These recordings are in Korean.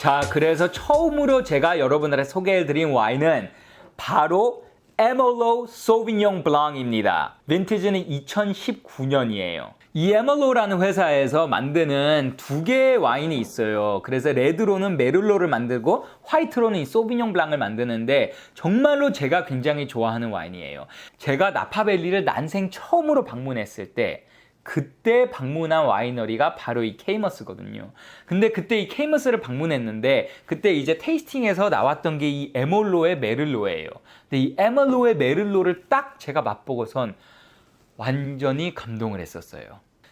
자, 그래서 처음으로 제가 여러분들한테 소개해드린 와인은 바로 에멀로 소비뇽 블랑입니다. 빈티지는 2019년이에요. 이 에멀로라는 회사에서 만드는 두 개의 와인이 있어요. 그래서 레드로는 메를로를 만들고 화이트로는 이 소비뇽 블랑을 만드는데 정말로 제가 굉장히 좋아하는 와인이에요. 제가 나파밸리를 난생 처음으로 방문했을 때 그때 방문한 와이너리가 바로 이 케이머스거든요. 근데 그때 이 케이머스를 방문했는데 그때 이제 테이스팅에서 나왔던 게 이 에멀로의 메를로예요. 근데 이 에멀로의 메를로를 딱 제가 맛보고선 완전히 감동을 했었어요.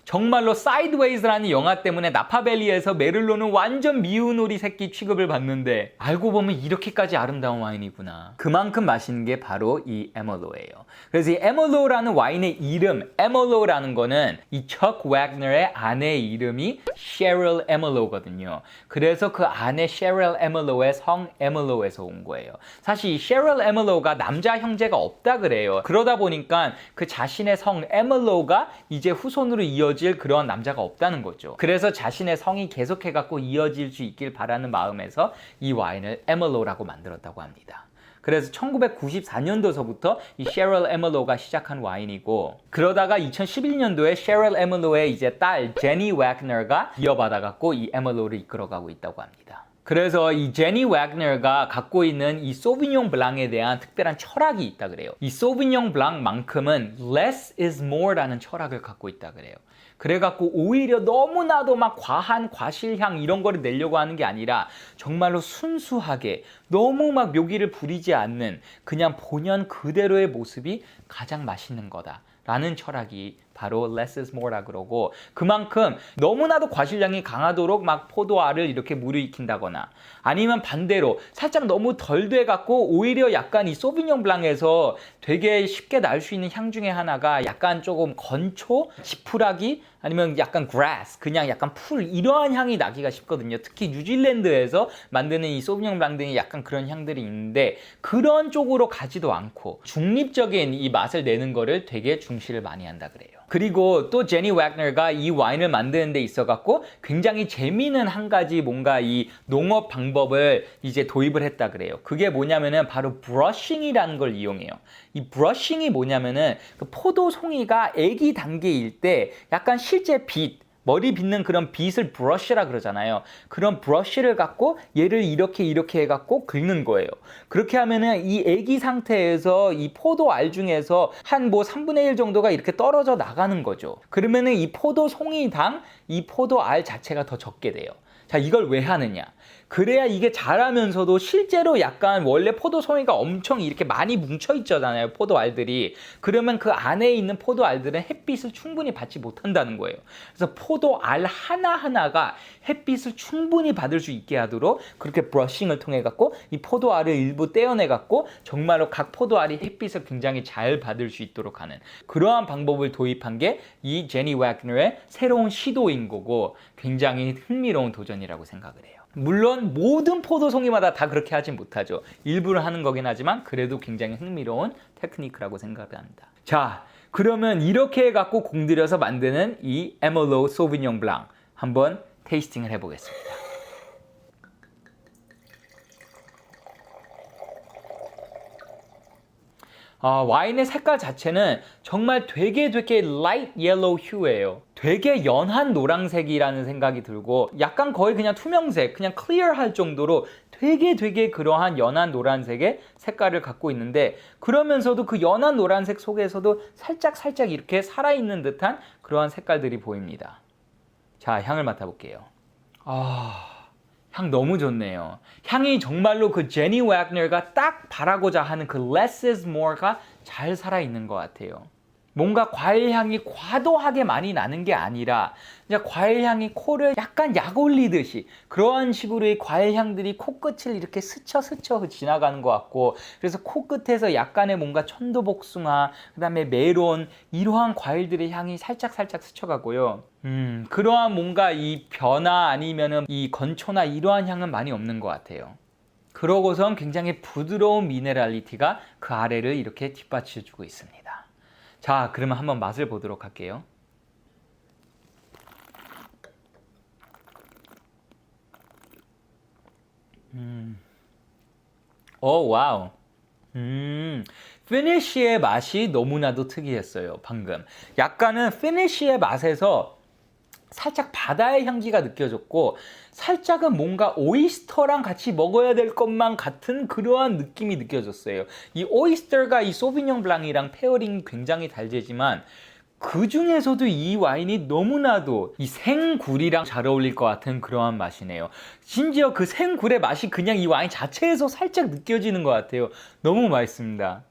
정말로 사이드웨이즈라는 영화 때문에 나파밸리에서 메를로는 완전 미운 오리 새끼 취급을 받는데 알고 보면 이렇게까지 아름다운 와인이구나. 그만큼 맛있는 게 바로 이 에멀로예요. 그래서 이 에멀로라는 와인의 이름, 에멀로라는 거는 이 척 웨그너의 아내의 이름이 셰릴 에멀로거든요. 그래서 그 아내 셰릴 에멀로의 성 에멀로에서 온 거예요. 사실 이 셰릴 에멀로가 남자 형제가 없다 그래요. 그러다 보니까 그 자신의 성 에멀로가 이제 후손으로 이어질 그런 남자가 없다는 거죠. 그래서 자신의 성이 계속해갖고 이어질 수 있길 바라는 마음에서 이 와인을 에멀로라고 만들었다고 합니다. 그래서 1994년도서부터 이 셰릴 에멀로가 시작한 와인이고 그러다가 2011년도에 셰릴 에멀로의 이제 딸 제니 웨그너가 이어받아갖고 이 에멀로를 이끌어가고 있다고 합니다. 그래서 이 제니 웨그너가 갖고 있는 이 소비뇽 블랑에 대한 특별한 철학이 있다 그래요. 이 소비뇽 블랑만큼은 less is more라는 철학을 갖고 있다 그래요. 그래갖고 오히려 너무나도 막 과한 과실향 이런 거를 내려고 하는 게 아니라 정말로 순수하게 너무 막 묘기를 부리지 않는 그냥 본연 그대로의 모습이 가장 맛있는 거다 라는 철학이 바로 less is more라 그러고 그만큼 너무나도 과실량이 강하도록 막 포도알을 이렇게 무르익힌다거나 아니면 반대로 살짝 너무 덜 돼갖고 오히려 약간 이 소비뇽 블랑에서 되게 쉽게 날 수 있는 향 중에 하나가 약간 조금 건초, 지푸라기 아니면 약간 grass, 그냥 약간 풀 이러한 향이 나기가 쉽거든요. 특히 뉴질랜드에서 만드는 이 소비뇽 블랑 등이 약간 그런 향들이 있는데 그런 쪽으로 가지도 않고 중립적인 이 맛을 내는 거를 되게 중시를 많이 한다 그래요. 그리고 또 제니 웨그너가 이 와인을 만드는 데 있어갖고 굉장히 재미있는 한 가지 뭔가 이 농업 방법을 이제 도입을 했다 그래요. 그게 뭐냐면은 바로 브러싱이라는 걸 이용해요. 이 브러싱이 뭐냐면은 그 포도 송이가 애기 단계일 때 약간 실제 빛 머리 빗는 그런 빗을 브러쉬라 그러잖아요. 그런 브러쉬를 갖고 얘를 이렇게 해갖고 긁는 거예요. 그렇게 하면은 이 애기 상태에서 이 포도 알 중에서 한 뭐 3분의 1 정도가 이렇게 떨어져 나가는 거죠. 그러면은 이 포도 송이당 이 포도 알 자체가 더 적게 돼요. 자, 이걸 왜 하느냐? 그래야 이게 자라면서도 실제로 약간 원래 포도 송이가 엄청 이렇게 많이 뭉쳐 있잖아요. 포도 알들이. 그러면 그 안에 있는 포도 알들은 햇빛을 충분히 받지 못한다는 거예요. 그래서 포도 알 하나하나가 햇빛을 충분히 받을 수 있게 하도록 그렇게 브러싱을 통해 갖고 이 포도 알을 일부 떼어내 갖고 정말로 각 포도 알이 햇빛을 굉장히 잘 받을 수 있도록 하는 그러한 방법을 도입한 게 이 제니 웨그너의 새로운 시도인 거고 굉장히 흥미로운 도전이라고 생각을 해요. 물론 모든 포도송이마다 다 그렇게 하진 못하죠. 일부러 하는 거긴 하지만 그래도 굉장히 흥미로운 테크니크라고 생각을 합니다. 자, 그러면 이렇게 해갖고 공들여서 만드는 이 에멀로 소비뇽 블랑 한번 테이스팅을 해보겠습니다. 와인의 색깔 자체는 정말 되게 light yellow hue예요. 되게 연한 노란색이라는 생각이 들고 약간 거의 그냥 투명색, 그냥 clear할 정도로 되게 그러한 연한 노란색의 색깔을 갖고 있는데 그러면서도 그 연한 노란색 속에서도 살짝 이렇게 살아있는 듯한 그러한 색깔들이 보입니다. 자, 향을 맡아볼게요. 향 너무 좋네요. 향이 정말로 그 제니 웨그너가 딱 바라고자 하는 그 less is more가 잘 살아있는 것 같아요. 뭔가 과일 향이 과도하게 많이 나는 게 아니라 이제 과일 향이 코를 약간 약 올리듯이 그러한 식으로의 과일 향들이 코끝을 이렇게 스쳐 지나가는 것 같고 그래서 코끝에서 약간의 뭔가 천도복숭아 그다음에 메론 이러한 과일들의 향이 살짝 스쳐가고요. 그러한 뭔가 이 변화 아니면은 이 건초나 이러한 향은 많이 없는 것 같아요. 그러고선 굉장히 부드러운 미네랄리티가 그 아래를 이렇게 뒷받쳐주고 있습니다. 자, 그러면 한번 맛을 보도록 할게요. 와우. 피니쉬의 맛이 너무나도 특이했어요, 방금. 약간은 피니쉬의 맛에서 살짝 바다의 향기가 느껴졌고 살짝은 뭔가 오이스터랑 같이 먹어야 될 것만 같은 그러한 느낌이 느껴졌어요. 이 오이스터가 이 소비뇽 블랑이랑 페어링이 굉장히 잘 되지만 그 중에서도 이 와인이 너무나도 이 생굴이랑 잘 어울릴 것 같은 그러한 맛이네요. 심지어 그 생굴의 맛이 그냥 이 와인 자체에서 살짝 느껴지는 것 같아요. 너무 맛있습니다.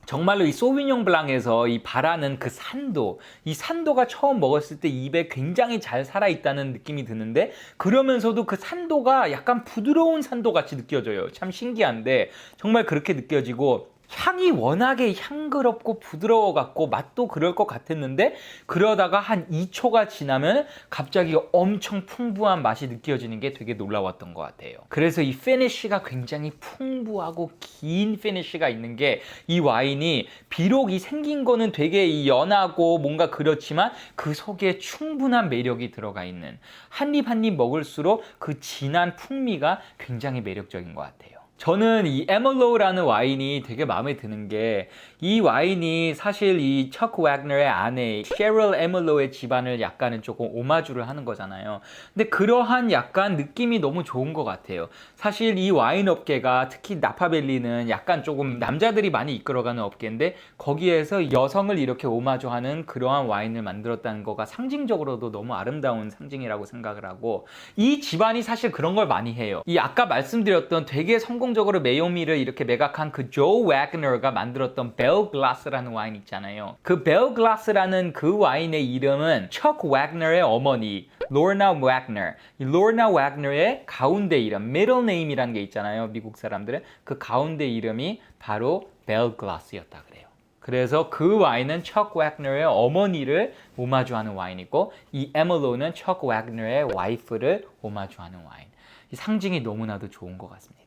정말로 이 소비뇽 블랑에서 이 바라는 그 산도, 이 산도가 처음 먹었을 때 입에 굉장히 잘 살아있다는 느낌이 드는데 그러면서도 그 산도가 약간 부드러운 산도 같이 느껴져요. 참 신기한데 정말 그렇게 느껴지고 향이 워낙에 향그럽고 부드러워갖고 맛도 그럴 것 같았는데 그러다가 한 2초가 지나면 갑자기 엄청 풍부한 맛이 느껴지는 게 되게 놀라웠던 것 같아요. 그래서 이 피니쉬가 굉장히 풍부하고 긴 피니쉬가 있는 게 이 와인이 비록 이 생긴 거는 되게 이 연하고 뭔가 그렇지만 그 속에 충분한 매력이 들어가 있는 한 입 한 입 먹을수록 그 진한 풍미가 굉장히 매력적인 것 같아요. 저는 이 에멀로우라는 와인이 되게 마음에 드는 게 이 와인이 사실 이 척 웨그너의 아내 셰럴 에멀로우의 집안을 약간은 조금 오마주를 하는 거잖아요. 근데 그러한 약간 느낌이 너무 좋은 것 같아요. 사실 이 와인 업계가 특히 나파밸리는 약간 조금 남자들이 많이 이끌어가는 업계인데 거기에서 여성을 이렇게 오마주하는 그러한 와인을 만들었다는 거가 상징적으로도 너무 아름다운 상징이라고 생각을 하고 이 집안이 사실 그런 걸 많이 해요. 이 아까 말씀드렸던 되게 성공적으로 메요미를 이렇게 매각한 그 조 웨그너가 만들었던 벨 글라스라는 와인 있잖아요. 그 벨 글라스라는 그 와인의 이름은 척 웨그너의 어머니 로나 웨그너, 이 로나 웨그너의 가운데 이름, middle name이라는 게 있잖아요. 미국 사람들은 그 가운데 이름이 바로 벨 글라스였다 그래요. 그래서 그 와인은 척 웨그너의 어머니를 오마주하는 와인이고 이 에멀로우는 척 웨그너의 와이프를 오마주하는 와인. 이 상징이 너무나도 좋은 것 같습니다.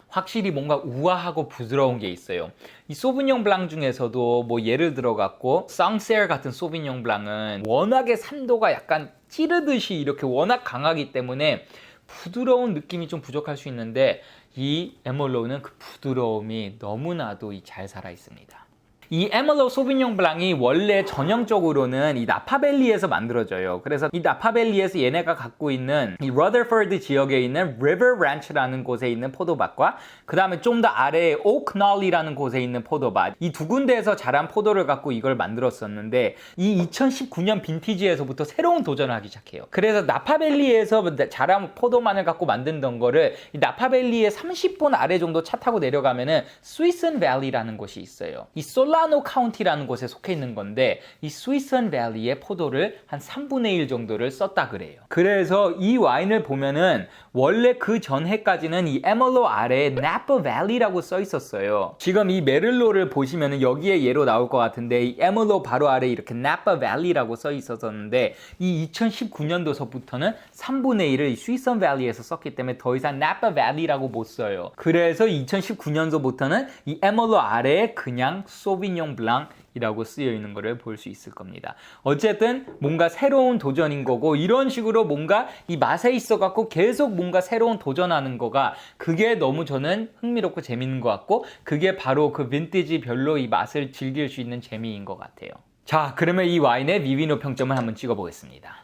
확실히 뭔가 우아하고 부드러운 게 있어요. 이 소비뇽 블랑 중에서도 뭐 예를 들어 갖고 쌍세르 같은 소비뇽 블랑은 워낙에 산도가 약간 찌르듯이 이렇게 워낙 강하기 때문에 부드러운 느낌이 좀 부족할 수 있는데 이 에멀로우는 그 부드러움이 너무나도 잘 살아 있습니다. 이 에멀로우 소비뇽 블랑이 원래 전형적으로는 이 나파밸리에서 만들어져요. 그래서 이 나파밸리에서 얘네가 갖고 있는 이 러더포드 지역에 있는 리버 란치라는 곳에 있는 포도밭과 그 다음에 좀 더 아래에 오크널리라는 곳에 있는 포도밭, 이 두 군데에서 자란 포도를 갖고 이걸 만들었었는데 이 2019년 빈티지에서부터 새로운 도전을 하기 시작해요. 그래서 나파밸리에서 자란 포도만을 갖고 만든던 거를 이 나파밸리의 30분 아래 정도 차 타고 내려가면은 스위슨 밸리라는 곳이 있어요. 이 솔라노 카운티라는 곳에 속해 있는 건데 이 스위슨 밸리의 포도를 한 3분의 1 정도를 썼다 그래요. 그래서 이 와인을 보면은 원래 그 전해까지는 이 에멀로 아래에 나파 밸리라고 써 있었어요. 지금 이 메를로를 보시면은 여기에 예로 나올 것 같은데 이 에멀로 바로 아래에 이렇게 나파 밸리라고 써 있었는데 이 2019년도서부터는 3분의 1을 이 스위슨 밸리에서 썼기 때문에 더 이상 나파 밸리라고 못 써요. 그래서 2019년도부터는 이 에멀로 아래에 그냥 소비뇽 블랑이라고 쓰여 있는 것을 볼 수 있을 겁니다. 어쨌든 뭔가 새로운 도전인 거고 이런 식으로 뭔가 이 맛에 있어 갖고 계속 뭔가 새로운 도전하는 거가 그게 너무 저는 흥미롭고 재밌는 것 같고 그게 바로 그 빈티지별로 이 맛을 즐길 수 있는 재미인 것 같아요. 자, 그러면 이 와인의 비비노 평점을 한번 찍어보겠습니다.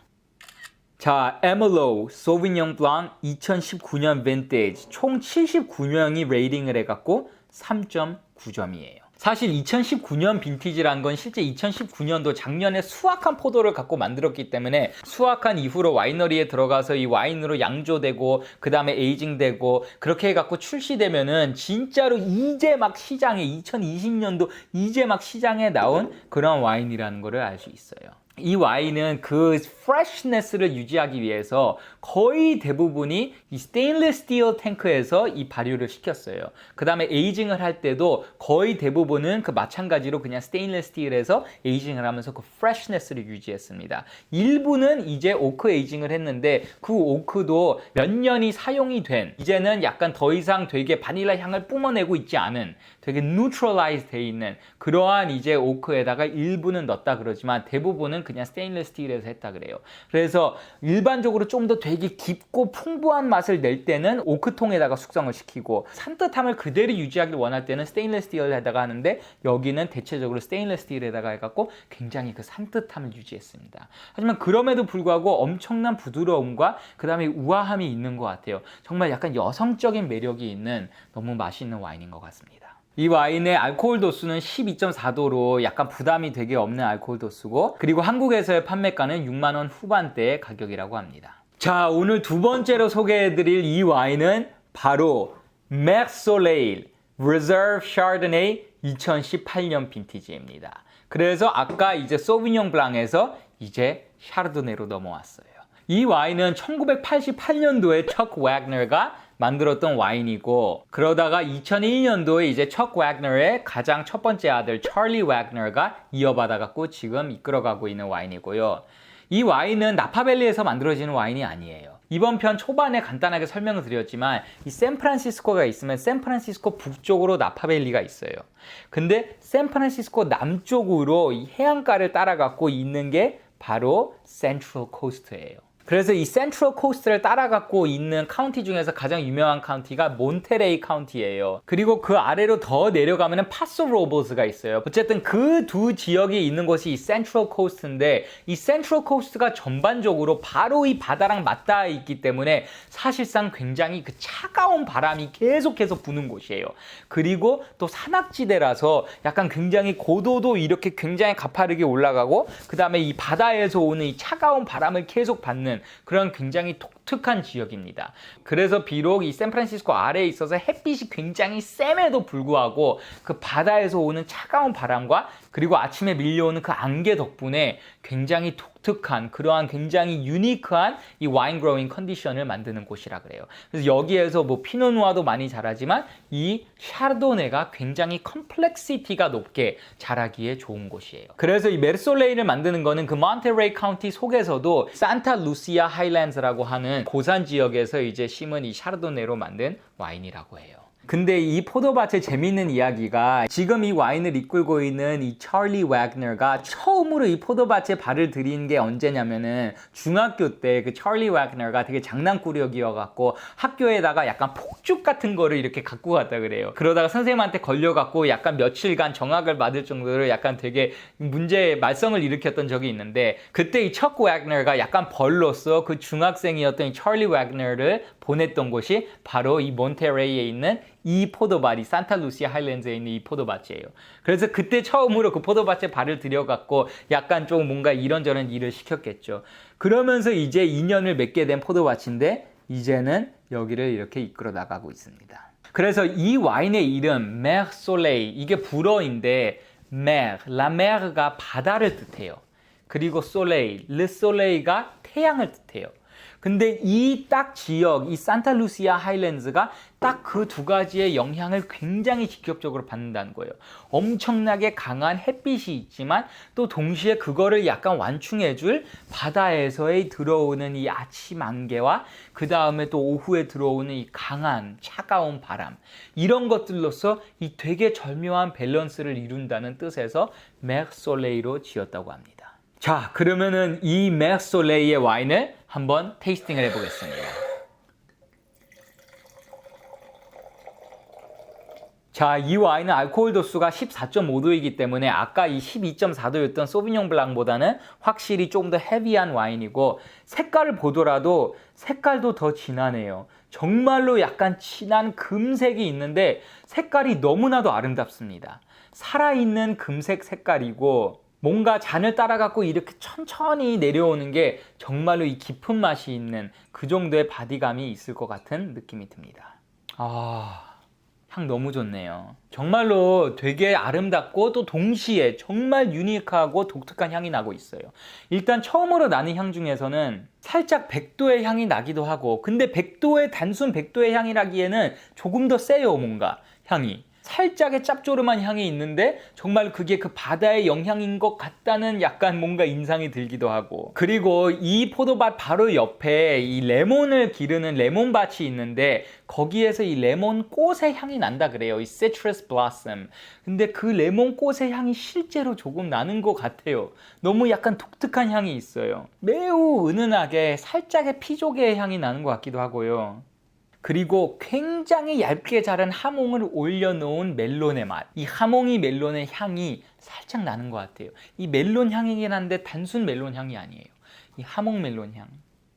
자, 에멀로우 소비뇽 블랑 2019년 빈티지 총 79명이 레이팅을 해갖고 3.9점이에요. 사실 2019년 빈티지라는 건 실제 2019년도 작년에 수확한 포도를 갖고 만들었기 때문에 수확한 이후로 와이너리에 들어가서 이 와인으로 양조되고 그 다음에 에이징되고 그렇게 해갖고 출시되면은 진짜로 이제 막 시장에 2020년도 이제 막 시장에 나온 그런 와인이라는 거를 알 수 있어요. 이 와인은 그 프레시네스를 유지하기 위해서 거의 대부분이 이 스테인리스 스틸 탱크에서 이 발효를 시켰어요. 그 다음에 에이징을 할 때도 거의 대부분은 그 마찬가지로 그냥 스테인리스 스틸에서 에이징을 하면서 그 프레시네스를 유지했습니다. 일부는 이제 오크 에이징을 했는데 그 오크도 몇 년이 사용이 된 이제는 약간 더 이상 되게 바닐라 향을 뿜어내고 있지 않은 되게 neutralize 돼 있는 그러한 이제 오크에다가 일부는 넣었다 그러지만 대부분은 그냥 스테인리스 스틸에서 했다 그래요. 그래서 일반적으로 좀 더 되게 깊고 풍부한 맛을 낼 때는 오크통에다가 숙성을 시키고 산뜻함을 그대로 유지하길 원할 때는 스테인리스 스틸에다가 하는데 여기는 대체적으로 스테인리스 스틸에다가 해갖고 굉장히 그 산뜻함을 유지했습니다. 하지만 그럼에도 불구하고 엄청난 부드러움과 그 다음에 우아함이 있는 것 같아요. 정말 약간 여성적인 매력이 있는 너무 맛있는 와인인 것 같습니다. 이 와인의 알코올 도수는 12.4도로 약간 부담이 되게 없는 알코올 도수고 그리고 한국에서의 판매가는 6만 원 후반대의 가격이라고 합니다. 자, 오늘 두 번째로 소개해드릴 이 와인은 바로 Mer Soleil Reserve Chardonnay 2018년 빈티지입니다. 그래서 아까 이제 소비뇽 블랑에서 이제 샤르도네로 넘어왔어요. 이 와인은 1988년도에 척 와그너가 만들었던 와인이고 그러다가 2001년도에 이제 척 와그너의 가장 첫 번째 아들 찰리 와그너가 이어받아갖고 지금 이끌어가고 있는 와인이고요. 이 와인은 나파밸리에서 만들어지는 와인이 아니에요. 이번 편 초반에 간단하게 설명을 드렸지만 이 샌프란시스코가 있으면 샌프란시스코 북쪽으로 나파밸리가 있어요. 근데 샌프란시스코 남쪽으로 이 해안가를 따라갖고 있는 게 바로 센트럴 코스트예요. 그래서 이 센트럴 코스트를 따라갖고 있는 카운티 중에서 가장 유명한 카운티가 몬테레이 카운티예요. 그리고 그 아래로 더 내려가면은 파소 로버스가 있어요. 어쨌든 그 두 지역이 있는 곳이 이 센트럴 코스트인데 이 센트럴 코스트가 전반적으로 바로 이 바다랑 맞닿아 있기 때문에 사실상 굉장히 그 차가운 바람이 계속해서 부는 곳이에요. 그리고 또 산악지대라서 약간 굉장히 고도도 이렇게 굉장히 가파르게 올라가고 그 다음에 이 바다에서 오는 이 차가운 바람을 계속 받는 그런 굉장히 독특한 지역입니다. 그래서 비록 이 샌프란시스코 아래에 있어서 햇빛이 굉장히 쌤에도 불구하고 그 바다에서 오는 차가운 바람과 그리고 아침에 밀려오는 그 안개 덕분에 굉장히 독특한 그러한 굉장히 유니크한 이 와인 그로잉 컨디션을 만드는 곳이라 그래요. 그래서 여기에서 뭐 피노누아도 많이 자라지만 이 샤르도네가 굉장히 컴플렉시티가 높게 자라기에 좋은 곳이에요. 그래서 이 메르솔레이를 만드는 거는 그 몬테레이 카운티 속에서도 산타 루시아 하일랜드라고 하는 고산 지역에서 이제 심은 이 샤르도네로 만든 와인이라고 해요. 근데 이 포도밭의 재밌는 이야기가 지금 이 와인을 이끌고 있는 이 찰리 와그너가 처음으로 이 포도밭에 발을 들인 게 언제냐면은 중학교 때 그 찰리 와그너가 되게 장난꾸러기여갖고 학교에다가 약간 폭죽 같은 거를 이렇게 갖고 갔다 그래요. 그러다가 선생님한테 걸려갖고 약간 며칠간 정학을 받을 정도로 약간 되게 말썽을 일으켰던 적이 있는데 그때 이 척 와그너가 약간 벌로서 그 중학생이었던 이 찰리 와그너를 보냈던 곳이 바로 이 몬테레이에 있는 이 포도밭이 산타루시아 하일랜드에 있는 이 포도밭이에요. 그래서 그때 처음으로 그 포도밭에 발을 들여갖고 약간 좀 뭔가 이런저런 일을 시켰겠죠. 그러면서 이제 인연을 맺게 된 포도밭인데 이제는 여기를 이렇게 이끌어 나가고 있습니다. 그래서 이 와인의 이름 Mer Soleil 이게 불어인데 Mer, La Mer가 바다를 뜻해요. 그리고 Soleil, Le Soleil가 태양을 뜻해요. 근데 이 딱 지역, 이 산타루시아 하일랜드가 딱 그 두 가지의 영향을 굉장히 직접적으로 받는다는 거예요. 엄청나게 강한 햇빛이 있지만 또 동시에 그거를 약간 완충해줄 바다에서의 들어오는 이 아침 안개와 그 다음에 또 오후에 들어오는 이 강한 차가운 바람 이런 것들로서 이 되게 절묘한 밸런스를 이룬다는 뜻에서 맥솔레이로 지었다고 합니다. 자, 그러면은 이 맥솔레이의 와인을 한번 테이스팅을 해보겠습니다. 자, 이 와인은 알코올 도수가 14.5도이기 때문에 아까 이 12.4도였던 소비뇽 블랑보다는 확실히 조금 더 헤비한 와인이고 색깔을 보더라도 색깔도 더 진하네요. 정말로 약간 진한 금색이 있는데 색깔이 너무나도 아름답습니다. 살아있는 금색 색깔이고 뭔가 잔을 따라갖고 이렇게 천천히 내려오는 게 정말로 이 깊은 맛이 있는 그 정도의 바디감이 있을 것 같은 느낌이 듭니다. 향 너무 좋네요. 정말로 되게 아름답고 또 동시에 정말 유니크하고 독특한 향이 나고 있어요. 일단 처음으로 나는 향 중에서는 살짝 백도의 향이 나기도 하고 근데 단순 백도의 향이라기에는 조금 더 세요 뭔가 향이. 살짝의 짭조름한 향이 있는데 정말 그게 그 바다의 영향인 것 같다는 약간 뭔가 인상이 들기도 하고, 그리고 이 포도밭 바로 옆에 이 레몬을 기르는 레몬밭이 있는데 거기에서 이 레몬 꽃의 향이 난다 그래요. 이 citrus blossom. 근데 그 레몬 꽃의 향이 실제로 조금 나는 것 같아요. 너무 약간 독특한 향이 있어요. 매우 은은하게 살짝의 피조개의 향이 나는 것 같기도 하고요. 그리고 굉장히 얇게 자른 하몽을 올려놓은 멜론의 맛. 이 하몽이 멜론의 향이 살짝 나는 것 같아요. 이 멜론 향이긴 한데 단순 멜론 향이 아니에요. 이 하몽 멜론 향.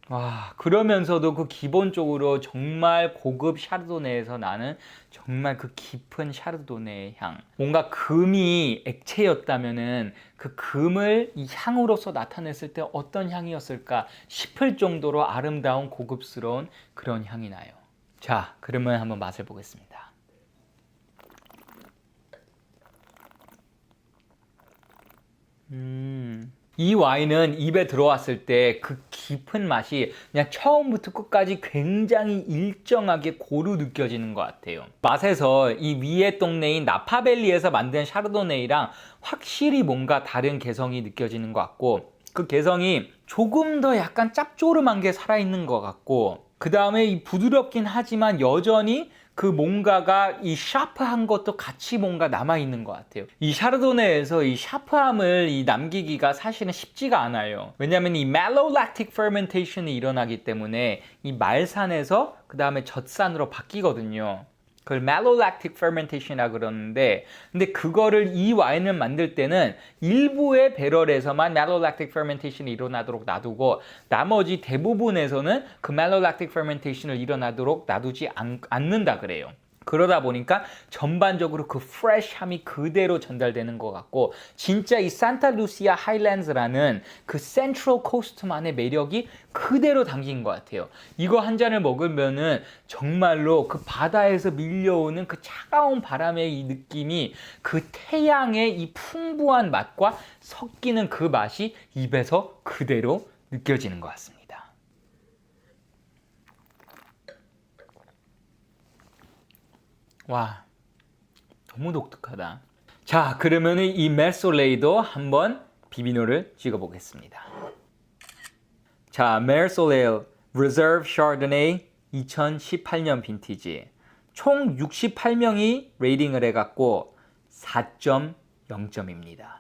와, 그러면서도 그 기본적으로 정말 고급 샤르도네에서 나는 정말 그 깊은 샤르도네의 향. 뭔가 금이 액체였다면은 그 금을 이 향으로서 나타냈을 때 어떤 향이었을까 싶을 정도로 아름다운 고급스러운 그런 향이 나요. 자, 그러면 한번 맛을 보겠습니다. 이 와인은 입에 들어왔을 때 그 깊은 맛이 그냥 처음부터 끝까지 굉장히 일정하게 고루 느껴지는 것 같아요. 맛에서 이 위의 동네인 나파밸리에서 만든 샤르도네이랑 확실히 뭔가 다른 개성이 느껴지는 것 같고, 그 개성이 조금 더 약간 짭조름한 게 살아있는 것 같고, 그 다음에 이 부드럽긴 하지만 여전히 그 뭔가가 이 샤프한 것도 같이 뭔가 남아있는 것 같아요. 이 샤르도네에서 이 샤프함을 남기기가 사실은 쉽지가 않아요. 왜냐하면 이 malolactic fermentation이 일어나기 때문에 이 말산에서 그 다음에 젖산으로 바뀌거든요. 그걸 malolactic fermentation이라고 그러는데, 근데 그거를 이 와인을 만들 때는 일부의 배럴에서만 malolactic fermentation이 일어나도록 놔두고 나머지 대부분에서는 그 malolactic fermentation을 일어나도록 놔두지 않는다 그래요. 그러다 보니까 전반적으로 그 프레쉬함이 그대로 전달되는 것 같고, 진짜 이 산타루시아 하일랜드라는 그 센트럴 코스트만의 매력이 그대로 담긴 것 같아요. 이거 한 잔을 먹으면은 정말로 그 바다에서 밀려오는 그 차가운 바람의 이 느낌이 그 태양의 이 풍부한 맛과 섞이는 그 맛이 입에서 그대로 느껴지는 것 같습니다. 와, 너무 독특하다. 자, 그러면 이 메르솔레이도 한번 비비노를 찍어보겠습니다. 자, 메르솔레이 Reserve Chardonnay 2018년 빈티지. 총 68명이 레이팅을 해갖고 4.0점입니다.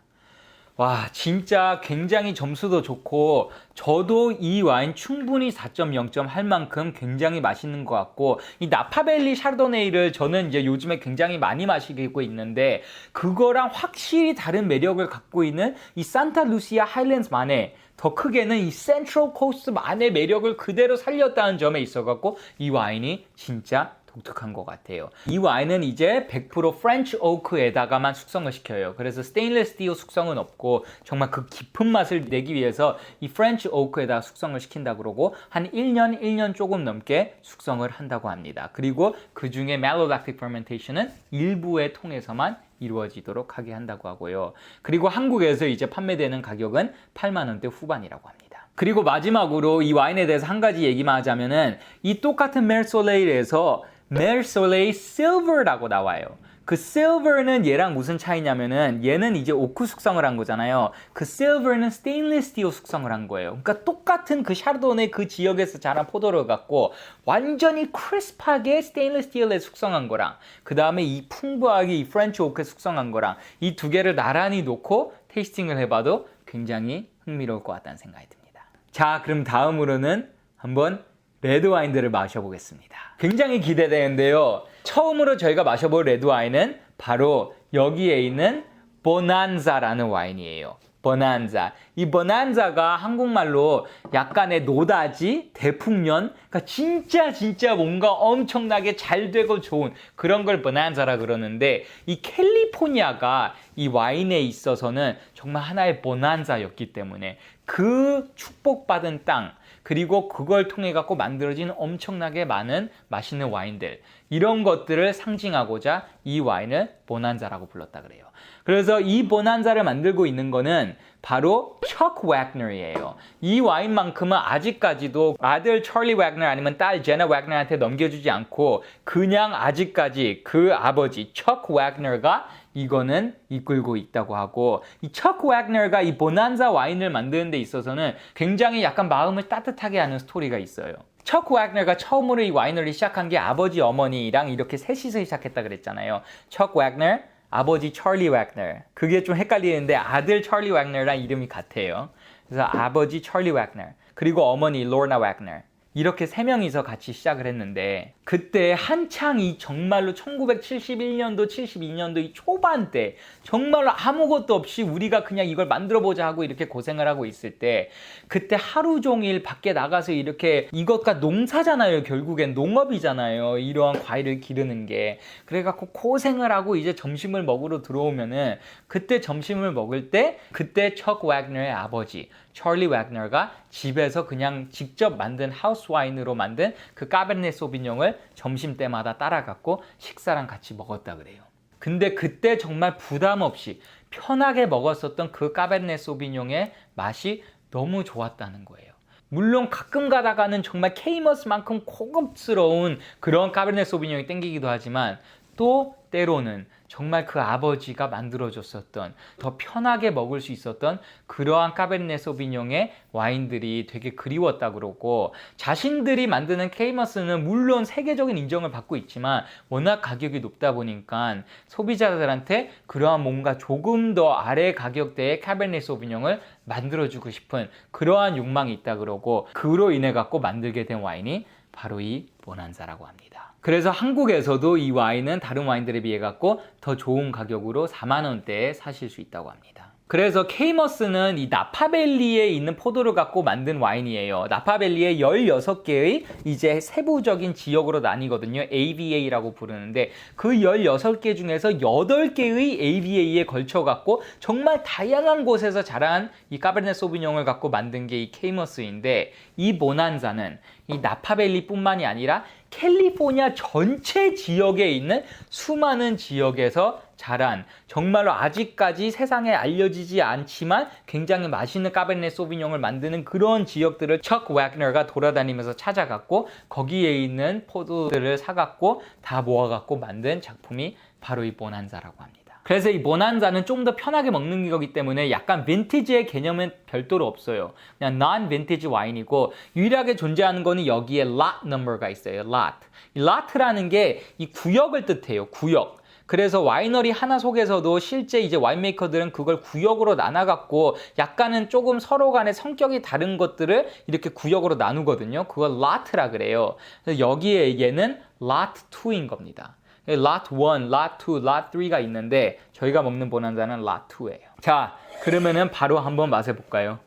와, 진짜 굉장히 점수도 좋고, 저도 이 와인 충분히 4.0점 할 만큼 굉장히 맛있는 것 같고, 이 나파밸리 샤르도네이를 저는 이제 요즘에 굉장히 많이 마시고 있는데, 그거랑 확실히 다른 매력을 갖고 있는 이 산타루시아 하일랜드만의, 더 크게는 이 센트럴 코스트만의 매력을 그대로 살렸다는 점에 있어갖고 이 와인이 진짜 독특한 것 같아요. 이 와인은 이제 100% 프렌치 오크에다가만 숙성을 시켜요. 그래서 스테인리스 스틸 숙성은 없고 정말 그 깊은 맛을 내기 위해서 이 프렌치 오크에다 숙성을 시킨다 그러고 한 1년 조금 넘게 숙성을 한다고 합니다. 그리고 그 중에 malolactic fermentation은 일부의 통에서만 이루어지도록 하게 한다고 하고요. 그리고 한국에서 이제 판매되는 가격은 8만 원대 후반이라고 합니다. 그리고 마지막으로 이 와인에 대해서 한 가지 얘기만 하자면은 이 똑같은 메르솔레이에서 메르솔레이 실버라고 나와요. 그 실버는 얘랑 무슨 차이냐면은 얘는 이제 오크 숙성을 한 거잖아요. 그 실버는 스테인리스 스틸 숙성을 한 거예요. 그러니까 똑같은 그 샤르도네 그 지역에서 자란 포도를 갖고 완전히 크리스프하게 스테인리스 스틸에 숙성한 거랑 그 다음에 이 풍부하게 이 프렌치 오크에 숙성한 거랑 이 두 개를 나란히 놓고 테이스팅을 해봐도 굉장히 흥미로울 것 같다는 생각이 듭니다. 자, 그럼 다음으로는 한번 레드 와인들을 마셔보겠습니다. 굉장히 기대되는데요. 처음으로 저희가 마셔볼 레드 와인은 바로 여기에 있는 보난자라는 와인이에요. 보난자. 이 보난자가 한국말로 약간의 노다지, 대풍년, 그러니까 진짜 뭔가 엄청나게 잘 되고 좋은 그런 걸 보난자라 그러는데, 이 캘리포니아가 이 와인에 있어서는 정말 하나의 보난자였기 때문에 그 축복받은 땅, 그리고 그걸 통해 갖고 만들어진 엄청나게 많은 맛있는 와인들, 이런 것들을 상징하고자 이 와인을 보난자라고 불렀다 그래요. 그래서 이 보난자를 만들고 있는 거는 바로 척 웨그너이에요. 이 와인만큼은 아직까지도 아들 찰리 웨그너 아니면 딸 제나 웨그너한테 넘겨주지 않고 그냥 아직까지 그 아버지 척 웨그너가 이거는 이끌고 있다고 하고, 이 척 웨그너가 이 보난자 와인을 만드는 데 있어서는 굉장히 약간 마음을 따뜻하게 하는 스토리가 있어요. 척 웨그너가 처음으로 이 와이너리 시작한 게 아버지 어머니랑 이렇게 셋이서 시작했다 그랬잖아요. 척 웨그너, 아버지 찰리 웨그너. 그게 좀 헷갈리는데 아들 찰리 웨그너랑 이름이 같아요. 그래서 아버지 찰리 웨그너, 그리고 어머니 로나 웨그너. 이렇게 세 명이서 같이 시작을 했는데, 그때 한창 이 정말로 1971년도, 72년도 이 초반 때 정말로 아무것도 없이 우리가 그냥 이걸 만들어보자 하고 이렇게 고생을 하고 있을 때, 그때 하루 종일 밖에 나가서 이렇게, 이것과 농사잖아요. 결국엔 농업이잖아요. 이러한 과일을 기르는 게. 그래갖고 고생을 하고 이제 점심을 먹으러 들어오면은, 그때 점심을 먹을 때 그때 척 웨그너의 아버지 찰리 웨그너가 집에서 그냥 직접 만든 하우스 와인으로 만든 그 까베르네 소비뇽을 점심 때마다 따라갔고 식사랑 같이 먹었다 그래요. 근데 그때 정말 부담 없이 편하게 먹었었던 그 까베르네 소비뇽의 맛이 너무 좋았다는 거예요. 물론 가끔 가다가는 정말 케이머스만큼 고급스러운 그런 까베르네 소비뇽이 땡기기도 하지만, 또 때로는 정말 그 아버지가 만들어줬었던, 더 편하게 먹을 수 있었던 그러한 까베르네 소비뇽의 와인들이 되게 그리웠다 그러고, 자신들이 만드는 케이머스는 물론 세계적인 인정을 받고 있지만 워낙 가격이 높다 보니까 소비자들한테 그러한 뭔가 조금 더 아래 가격대의 까베르네 소비뇽을 만들어주고 싶은 그러한 욕망이 있다 그러고, 그로 인해 갖고 만들게 된 와인이 바로 이 보난자라고 합니다. 그래서 한국에서도 이 와인은 다른 와인들에 비해 갖고 더 좋은 가격으로 4만 원대에 사실 수 있다고 합니다. 그래서 케이머스는 이 나파밸리에 있는 포도를 갖고 만든 와인이에요. 나파밸리에 16개의 이제 세부적인 지역으로 나뉘거든요. AVA라고 부르는데, 그 16개 중에서 8개의 AVA에 걸쳐 갖고 정말 다양한 곳에서 자란 이 까베르네 소비뇽을 갖고 만든 게 이 케이머스인데, 이 보난자는 이 나파밸리뿐만이 아니라 캘리포니아 전체 지역에 있는 수많은 지역에서 자란, 정말로 아직까지 세상에 알려지지 않지만 굉장히 맛있는 까베르네 소비뇽을 만드는 그런 지역들을 척 웨그너가 돌아다니면서 찾아갔고, 거기에 있는 포도들을 사갖고 다 모아갖고 만든 작품이 바로 이 보난자라고 합니다. 그래서 이 보난자는 좀 더 편하게 먹는 거기 때문에 약간 빈티지의 개념은 별도로 없어요. 그냥 non-vintage 와인이고, 유일하게 존재하는 거는 여기에 lot number가 있어요. lot. 이 lot라는 게 이 구역을 뜻해요. 구역. 그래서 와이너리 하나 속에서도 실제 이제 와인메이커들은 그걸 구역으로 나눠갖고 약간은 조금 서로 간의 성격이 다른 것들을 이렇게 구역으로 나누거든요. 그걸 lot라 그래요. 그래서 여기에 얘는 lot 2인 겁니다. lot 1, lot 2, lot 3가 있는데 저희가 먹는 보난자는 lot 2예요. 자, 그러면은 바로 한번 맛을 볼까요?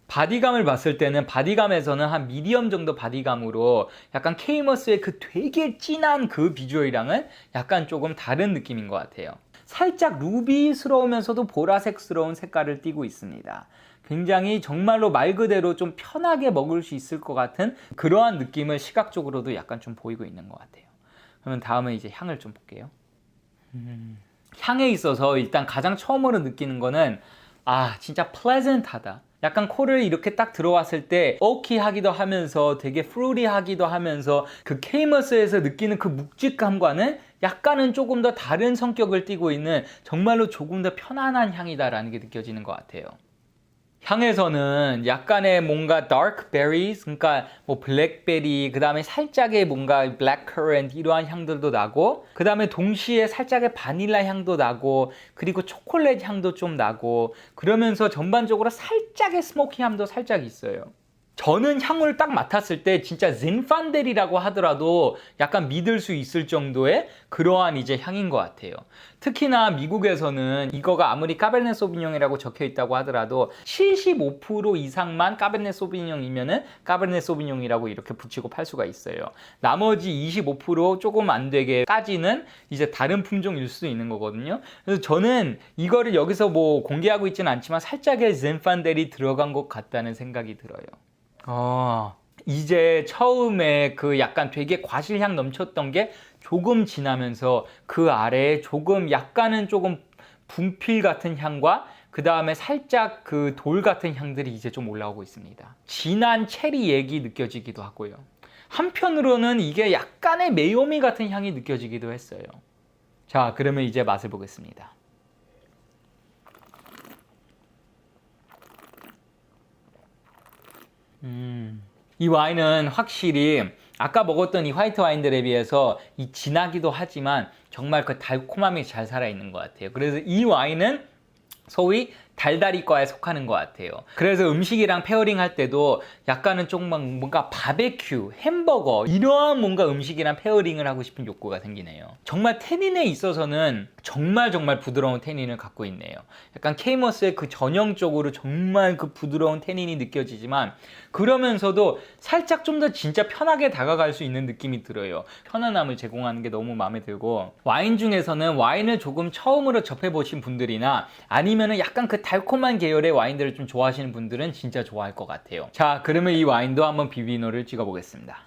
바디감을 봤을 때는 바디감에서는 한 미디엄 정도 바디감으로 약간 케이머스의 그 되게 진한 그 비주얼이랑은 약간 조금 다른 느낌인 것 같아요. 살짝 루비스러우면서도 보라색스러운 색깔을 띠고 있습니다. 굉장히 정말로 말 그대로 좀 편하게 먹을 수 있을 것 같은 그러한 느낌을 시각적으로도 약간 좀 보이고 있는 것 같아요. 그러면 다음은 이제 향을 좀 볼게요. 향에 있어서 일단 가장 처음으로 느끼는 거는 진짜 pleasant하다. 약간 코를 이렇게 딱 들어왔을 때 오키하기도 하면서 되게 프루티하기도 하면서 그 케이머스에서 느끼는 그 묵직감과는 약간은 조금 더 다른 성격을 띠고 있는 정말로 조금 더 편안한 향이다라는 게 느껴지는 것 같아요. 향에서는 약간의 뭔가 dark berries, 그러니까 뭐 블랙베리, 그 다음에 살짝의 뭔가 blackcurrant 이러한 향들도 나고, 그 다음에 동시에 살짝의 바닐라 향도 나고, 그리고 초콜릿 향도 좀 나고, 그러면서 전반적으로 살짝의 스모키함도 살짝 있어요. 저는 향을 딱 맡았을 때 진짜 zinfandel이라고 하더라도 약간 믿을 수 있을 정도의 그러한 이제 향인 것 같아요. 특히나 미국에서는 이거가 아무리 까베르네 소비뇽이라고 적혀 있다고 하더라도 75% 이상만 까베르네 소비뇽이면은 까베르네 소비뇽이라고 이렇게 붙이고 팔 수가 있어요. 나머지 25% 조금 안 되게까지는 이제 다른 품종일 수도 있는 거거든요. 그래서 저는 이거를 여기서 뭐 공개하고 있지는 않지만 살짝의 zinfandel이 들어간 것 같다는 생각이 들어요. 이제 처음에 그 약간 되게 과실향 넘쳤던 게 조금 지나면서 그 아래에 조금 약간은 조금 분필 같은 향과 그 다음에 살짝 그 돌 같은 향들이 이제 좀 올라오고 있습니다. 진한 체리 액이 느껴지기도 하고요. 한편으로는 이게 약간의 메요미 같은 향이 느껴지기도 했어요. 자, 그러면 이제 맛을 보겠습니다. 이 와인은 확실히 아까 먹었던 이 화이트 와인들에 비해서 이 진하기도 하지만 정말 그 달콤함이 잘 살아있는 것 같아요. 그래서 이 와인은 소위 달달이과에 속하는 것 같아요. 그래서 음식이랑 페어링 할 때도 약간은 좀 뭔가 바베큐, 햄버거 이러한 뭔가 음식이랑 페어링을 하고 싶은 욕구가 생기네요. 정말 태닌에 있어서는 정말 부드러운 태닌을 갖고 있네요. 약간 케이머스의 그 전형적으로 정말 그 부드러운 태닌이 느껴지지만 그러면서도 살짝 좀 더 진짜 편하게 다가갈 수 있는 느낌이 들어요. 편안함을 제공하는 게 너무 마음에 들고 와인 중에서는 와인을 조금 처음으로 접해보신 분들이나 아니면은 약간 그 달콤한 계열의 와인들을 좀 좋아하시는 분들은 진짜 좋아할 것 같아요. 자, 그러면 이 와인도 한번 비비노를 찍어보겠습니다.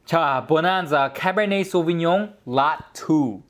자, 보난자 카베르네 소비뇽 lot 2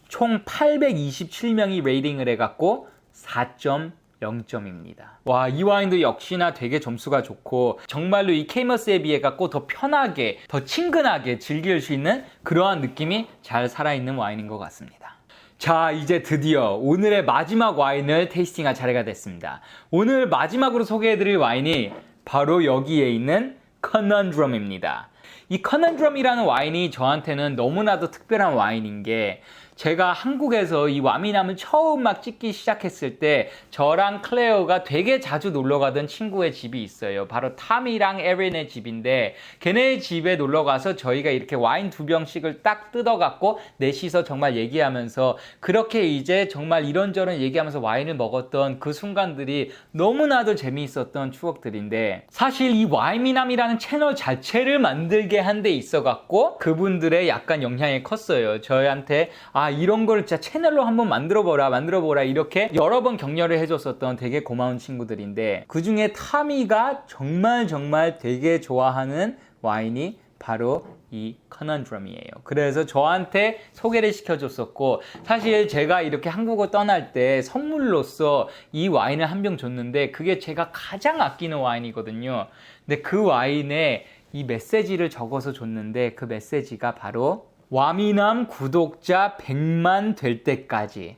총 827명이 레이팅을 해갖고 4.0점입니다. 와, 이 와인도 역시나 되게 점수가 좋고 정말로 이 케이머스에 비해 갖고 더 편하게, 더 친근하게 즐길 수 있는 그러한 느낌이 잘 살아있는 와인인 것 같습니다. 자, 이제 드디어 오늘의 마지막 와인을 테이스팅할 차례가 됐습니다. 오늘 마지막으로 소개해드릴 와인이 바로 여기에 있는 Conundrum입니다. 이 Conundrum이라는 와인이 저한테는 너무나도 특별한 와인인 게 제가 한국에서 이 와미남을 처음 막 찍기 시작했을 때 저랑 클레어가 되게 자주 놀러 가던 친구의 집이 있어요. 바로 탐이랑 에린의 집인데 걔네 집에 놀러 가서 저희가 이렇게 와인 2병씩을 딱 뜯어갖고 넷이서 정말 얘기하면서 그렇게 이제 정말 이런저런 얘기하면서 와인을 먹었던 그 순간들이 너무나도 재미있었던 추억들인데 사실 이 와인미남이라는 채널 자체를 만들게 한 데 있어갖고 그분들의 약간 영향이 컸어요. 저희한테 이런 걸 진짜 채널로 한번 만들어보라 이렇게 여러 번 격려를 해줬었던 되게 고마운 친구들인데 그 중에 타미가 정말 되게 좋아하는 와인이 바로 이 Conundrum이에요. 그래서 저한테 소개를 시켜줬었고 사실 제가 이렇게 한국을 떠날 때 선물로서 이 와인을 한 병 줬는데 그게 제가 가장 아끼는 와인이거든요. 근데 그 와인에 이 메시지를 적어서 줬는데 그 메시지가 바로 와미남 구독자 100만 될 때까지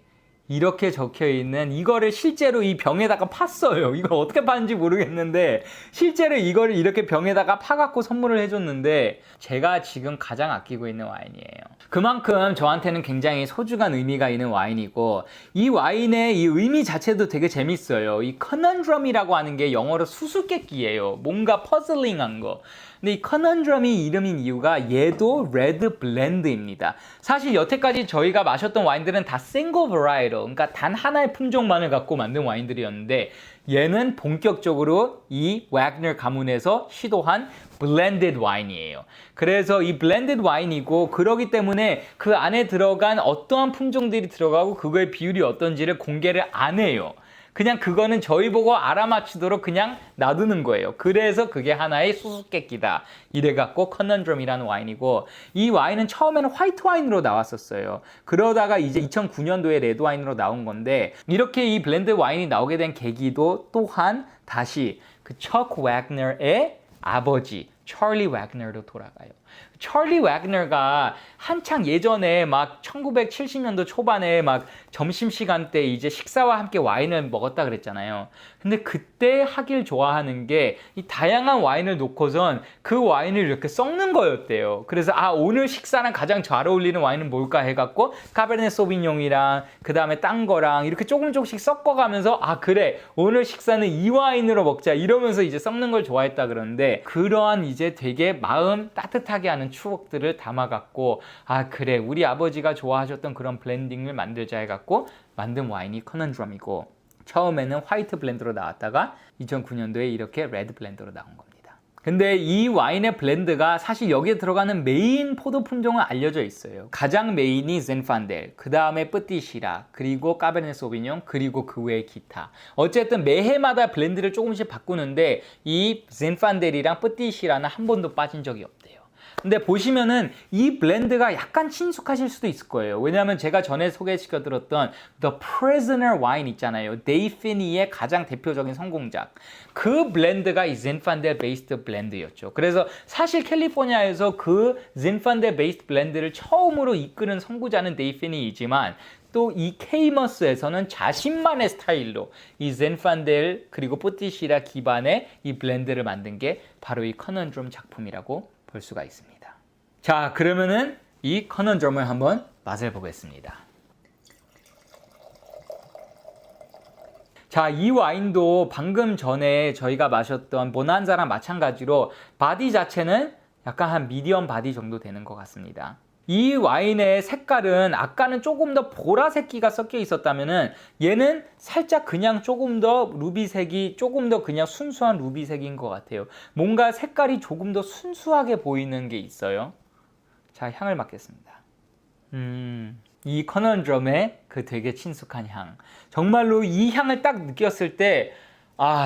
이렇게 적혀있는 이거를 실제로 이 병에다가 팠어요. 이걸 어떻게 팠는지 모르겠는데 실제로 이거를 이렇게 병에다가 파갖고 선물을 해줬는데 제가 지금 가장 아끼고 있는 와인이에요. 그만큼 저한테는 굉장히 소중한 의미가 있는 와인이고 이 와인의 이 의미 자체도 되게 재밌어요. 이 Conundrum이라고 하는 게 영어로 수수께끼예요. 뭔가 퍼즐링한 거. 근데 이 Conundrum이 이름인 이유가 얘도 레드 블렌드입니다. 사실 여태까지 저희가 마셨던 와인들은 다 싱글 버라이럴, 그러니까 단 하나의 품종만을 갖고 만든 와인들이었는데 얘는 본격적으로 이 웨그너 가문에서 시도한 블렌디드 와인이에요. 그래서 이 블렌디드 와인이고 그러기 때문에 그 안에 들어간 어떠한 품종들이 들어가고 그거의 비율이 어떤지를 공개를 안 해요. 그냥 그거는 저희 보고 알아맞히도록 그냥 놔두는 거예요. 그래서 그게 하나의 수수께끼다. 이래갖고 Conundrum이라는 와인이고 이 와인은 처음에는 화이트 와인으로 나왔었어요. 그러다가 이제 2009년도에 레드 와인으로 나온 건데 이렇게 이 블렌드 와인이 나오게 된 계기도 또한 다시 그 척 웨그너의 아버지 찰리 웨그너로 돌아가요. 찰리 와그너가 한창 예전에 막 1970년도 초반에 막 점심시간 때 이제 식사와 함께 와인을 먹었다 그랬잖아요. 근데 그때 하길 좋아하는 게 이 다양한 와인을 놓고선 그 와인을 이렇게 섞는 거였대요. 그래서 오늘 식사랑 가장 잘 어울리는 와인은 뭘까 해갖고 카베르네 소비뇽이랑 그 다음에 딴 거랑 이렇게 조금씩 섞어가면서 그래 오늘 식사는 이 와인으로 먹자 이러면서 이제 섞는 걸 좋아했다 그러는데 그러한 이제 되게 마음 따뜻하게 하는 추억들을 담아갖고 그래 우리 아버지가 좋아하셨던 그런 블렌딩을 만들자 해갖고 만든 와인이 커넌드럼이고 처음에는 화이트 블렌드로 나왔다가 2009년도에 이렇게 레드 블렌드로 나온 겁니다. 근데 이 와인의 블렌드가 사실 여기에 들어가는 메인 포도 품종은 알려져 있어요. 가장 메인이 젠판델, 그 다음에 뿌띠시라, 그리고 까베르네 소비뇽, 그리고 그 외에 기타. 어쨌든 매해마다 블렌드를 조금씩 바꾸는데 이 젠판델이랑 뿌띠시라는 한 번도 빠진 적이 없대요. 근데 보시면은 이 블렌드가 약간 친숙하실 수도 있을 거예요. 왜냐하면 제가 전에 소개시켜드렸던 The Prisoner Wine 있잖아요. 데이 피니의 가장 대표적인 성공작. 그 블렌드가 이 젠판델 베이스드 블렌드였죠. 그래서 사실 캘리포니아에서 그 젠판델 베이스드 블렌드를 처음으로 이끄는 선구자는 데이 피니이지만 또 이 케이머스에서는 자신만의 스타일로 이 젠판델 그리고 뿌띠시라 기반의 이 블렌드를 만든 게 바로 이 커넌드럼 작품이라고 볼 수가 있습니다. 자, 그러면은 이 커넌드럼을 한번 맛을 보겠습니다. 자, 이 와인도 방금 전에 저희가 마셨던 보난자랑 마찬가지로 바디 자체는 약간 한 미디엄 바디 정도 되는 것 같습니다. 이 와인의 색깔은 아까는 조금 더 보라색기가 섞여 있었다면은 얘는 살짝 그냥 조금 더 루비색이 조금 더 그냥 순수한 루비색인 것 같아요. 뭔가 색깔이 조금 더 순수하게 보이는 게 있어요. 자, 향을 맡겠습니다. 이 커넌드럼의 그 되게 친숙한 향. 정말로 이 향을 딱 느꼈을 때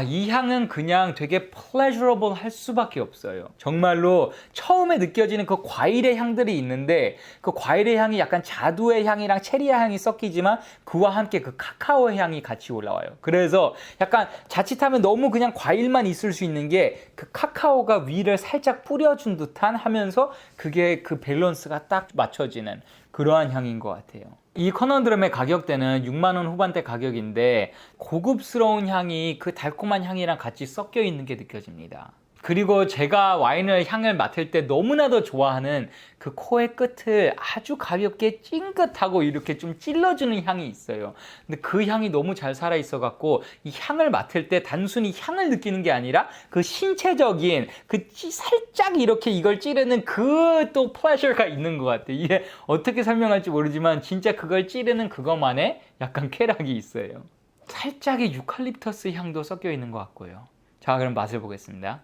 이 향은 그냥 되게 pleasurable 할 수밖에 없어요. 정말로 처음에 느껴지는 그 과일의 향들이 있는데 그 과일의 향이 약간 자두의 향이랑 체리의 향이 섞이지만 그와 함께 그 카카오의 향이 같이 올라와요. 그래서 약간 자칫하면 너무 그냥 과일만 있을 수 있는 게 그 카카오가 위를 살짝 뿌려준 듯한 하면서 그게 그 밸런스가 딱 맞춰지는 그러한 향인 것 같아요. 이 커넌드럼의 가격대는 6만 원 후반대 가격인데 고급스러운 향이 그 달콤한 향이랑 같이 섞여 있는 게 느껴집니다. 그리고 제가 와인을 향을 맡을 때 너무나도 좋아하는 그 코의 끝을 아주 가볍게 찡긋하고 이렇게 좀 찔러주는 향이 있어요. 근데 그 향이 너무 잘 살아 있어 갖고 이 향을 맡을 때 단순히 향을 느끼는 게 아니라 그 신체적인 그 살짝 이렇게 이걸 찌르는 그 또 플래셔가 있는 것 같아요. 이게 어떻게 설명할지 모르지만 진짜 그걸 찌르는 그것만의 약간 쾌락이 있어요. 살짝의 유칼립터스 향도 섞여 있는 것 같고요. 자, 그럼 맛을 보겠습니다.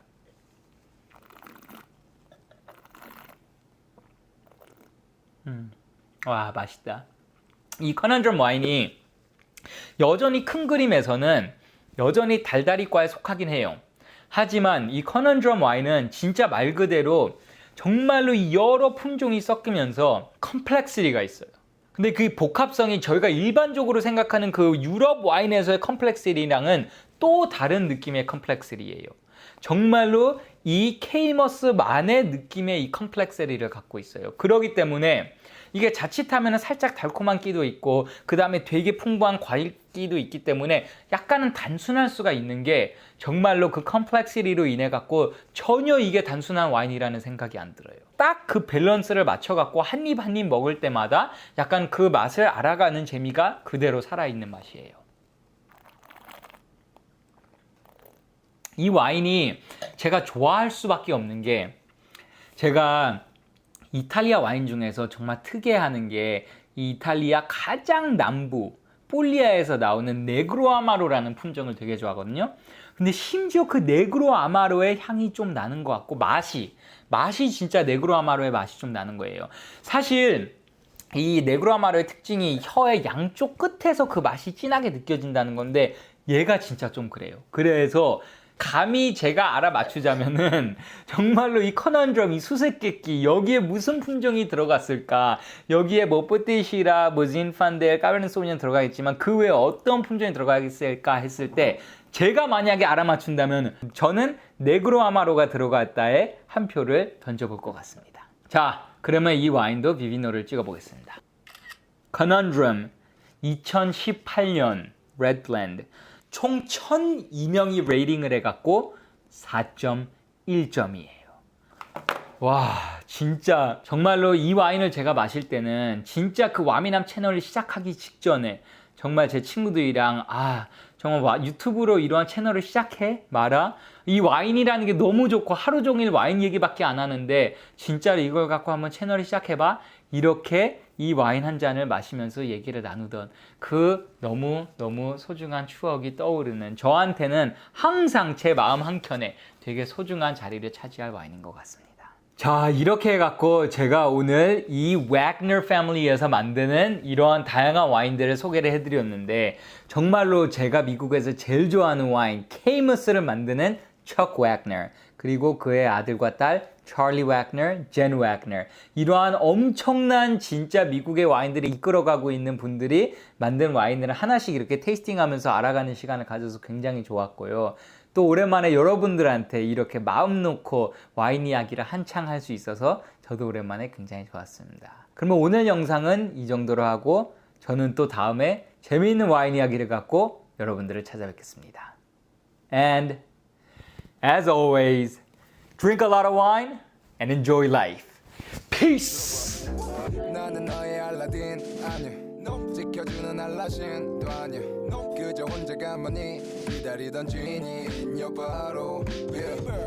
와, 맛있다. 이 커넌드럼 와인이 여전히 큰 그림에서는 여전히 달달이과에 속하긴 해요. 하지만 이 커넌드럼 와인은 진짜 말 그대로 정말로 여러 품종이 섞이면서 컴플렉시티가 있어요. 근데 그 복합성이 저희가 일반적으로 생각하는 그 유럽 와인에서의 컴플렉시티랑은 또 다른 느낌의 컴플렉시티예요. 정말로 이 케이머스만의 느낌의 이 컴플렉시티를 갖고 있어요. 그렇기 때문에 이게 자칫하면 살짝 달콤한 끼도 있고 그 다음에 되게 풍부한 과일 끼도 있기 때문에 약간은 단순할 수가 있는 게 정말로 그 컴플렉시티로 인해 갖고 전혀 이게 단순한 와인이라는 생각이 안 들어요. 딱 그 밸런스를 맞춰 갖고 한 입 한 입 먹을 때마다 약간 그 맛을 알아가는 재미가 그대로 살아있는 맛이에요. 이 와인이 제가 좋아할 수밖에 없는 게 제가 이탈리아 와인 중에서 정말 특이해하는 게 이 이탈리아 가장 남부 폴리아에서 나오는 네그로 아마로라는 품종을 되게 좋아하거든요. 근데 심지어 그 네그로 아마로의 향이 좀 나는 것 같고 맛이 진짜 네그로 아마로의 맛이 좀 나는 거예요. 사실 이 네그로 아마로의 특징이 혀의 양쪽 끝에서 그 맛이 진하게 느껴진다는 건데 얘가 진짜 좀 그래요. 그래서 감히 제가 알아맞추자면은 정말로 이 커넌드럼, 이 수수께끼 여기에 무슨 품종이 들어갔을까? 여기에 뭐 뿌띠시라, 뭐 젠판델, 까베르네 소비뇽 들어가겠지만 그 외에 어떤 품종이 들어가겠을까 했을 때 제가 만약에 알아맞춘다면 저는 네그로 아마로가 들어갔다에 한 표를 던져볼 것 같습니다. 자, 그러면 이 와인도 비비노를 찍어보겠습니다. Conundrum 2018년 Red Blend 총 1002명이 레이팅을 해갖고 4.1점이에요. 와, 진짜 정말로 이 와인을 제가 마실 때는 진짜 그 와미남 채널을 시작하기 직전에 정말 제 친구들이랑 정말 유튜브로 이러한 채널을 시작해 마라. 이 와인이라는 게 너무 좋고 하루 종일 와인 얘기밖에 안 하는데 진짜로 이걸 갖고 한번 채널을 시작해봐. 이렇게 이 와인 한 잔을 마시면서 얘기를 나누던 그 너무 소중한 추억이 떠오르는 저한테는 항상 제 마음 한켠에 되게 소중한 자리를 차지할 와인인 것 같습니다. 자, 이렇게 해갖고 제가 오늘 이 Wagner 패밀리에서 만드는 이러한 다양한 와인들을 소개를 해드렸는데 정말로 제가 미국에서 제일 좋아하는 와인 케이머스를 만드는 척 웨그너 그리고 그의 아들과 딸 찰리 웨그너, 젠 웨그너 이러한 엄청난 진짜 미국의 와인들을 이끌어가고 있는 분들이 만든 와인들을 하나씩 이렇게 테이스팅하면서 알아가는 시간을 가져서 굉장히 좋았고요. 또 오랜만에 여러분들한테 이렇게 마음 놓고 와인 이야기를 한창 할 수 있어서 저도 오랜만에 굉장히 좋았습니다. 그러면 오늘 영상은 이 정도로 하고 저는 또 다음에 재미있는 와인 이야기를 갖고 여러분들을 찾아뵙겠습니다. And as always, drink a lot of wine and enjoy life. Peace! 나는 너의 알라딘 아니야 지켜주는 알라신도 아니야 그저 혼자 가만히 기다리던 주인이 있냐 바로